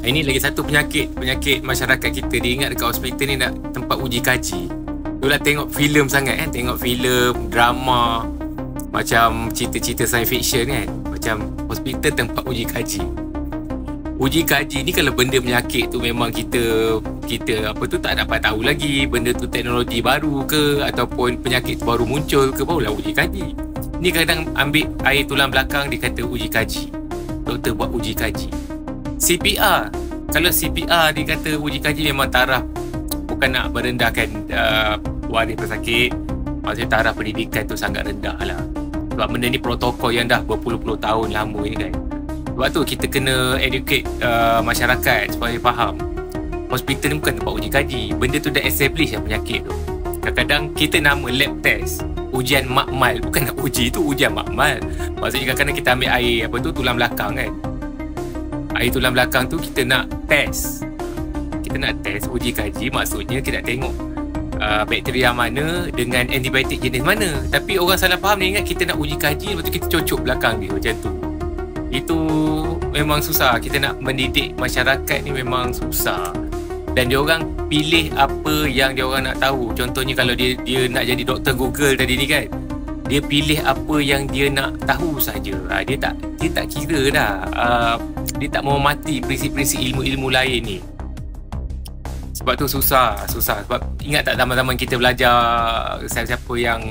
Ini lagi satu penyakit masyarakat kita. Dia ingat dekat hospital ni nak tempat uji kaji. Itulah tengok filem sangat kan. Tengok filem, drama, macam cerita-cerita science fiction kan. Macam hospital tempat uji kaji. Uji kaji ni kalau benda penyakit tu memang kita apa tu tak dapat tahu lagi. Benda tu teknologi baru ke ataupun penyakit baru muncul ke, barulah uji kaji. Ni kadang ambil air tulang belakang dia kata uji kaji. Doktor buat uji kaji. CPR. Kalau CPR dia kata uji kaji memang taraf, bukan nak merendahkan waris pesakit. Maksudnya taraf pendidikan tu sangat rendah lah. Sebab benda ni protokol yang dah berpuluh-puluh tahun lama ni kan. Sebab tu kita kena educate masyarakat supaya faham. Hospital ni bukan tempat uji kaji. Benda tu dah establish lah penyakit tu. Kadang-kadang kita nama lab test, ujian makmal. Bukan nak uji, tu ujian makmal. Maksudnya kadang-kadang kita ambil air tulang belakang kan. Air tulang belakang tu kita nak test. Kita nak test uji kaji, maksudnya kita nak tengok bakteria mana dengan antibiotik jenis mana. Tapi orang salah faham ni, ingat kita nak uji kaji lepas tu kita cocok belakang dia macam tu. Itu memang susah. Kita nak mendidik masyarakat ni memang susah. Dan dia orang pilih apa yang dia orang nak tahu. Contohnya kalau dia nak jadi doktor Google tadi ni kan, dia pilih apa yang dia nak tahu saja. Dia tak kira dah. Dia tak mau mati prinsip-prinsip ilmu-ilmu lain ni. Sebab tu susah. Sebab ingat tak zaman-zaman kita belajar, siapa yang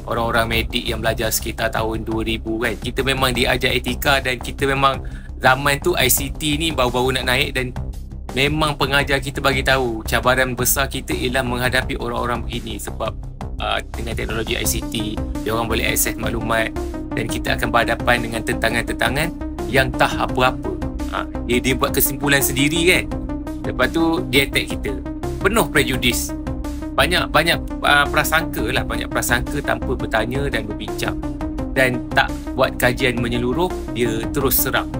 orang-orang medik yang belajar sekitar tahun 2000 kan, kita memang diajar etika dan kita memang zaman tu ICT ni baru-baru nak naik dan memang pengajar kita bagi tahu cabaran besar kita ialah menghadapi orang-orang begini sebab dengan teknologi ICT dia orang boleh akses maklumat dan kita akan berhadapan dengan tentangan-tentangan yang tak apa-apa. Dia buat kesimpulan sendiri kan. Lepas tu dia attack kita. Penuh prejudis. Banyak prasangka lah, banyak prasangka tanpa bertanya dan berbincang. Dan tak buat kajian menyeluruh, dia terus serang.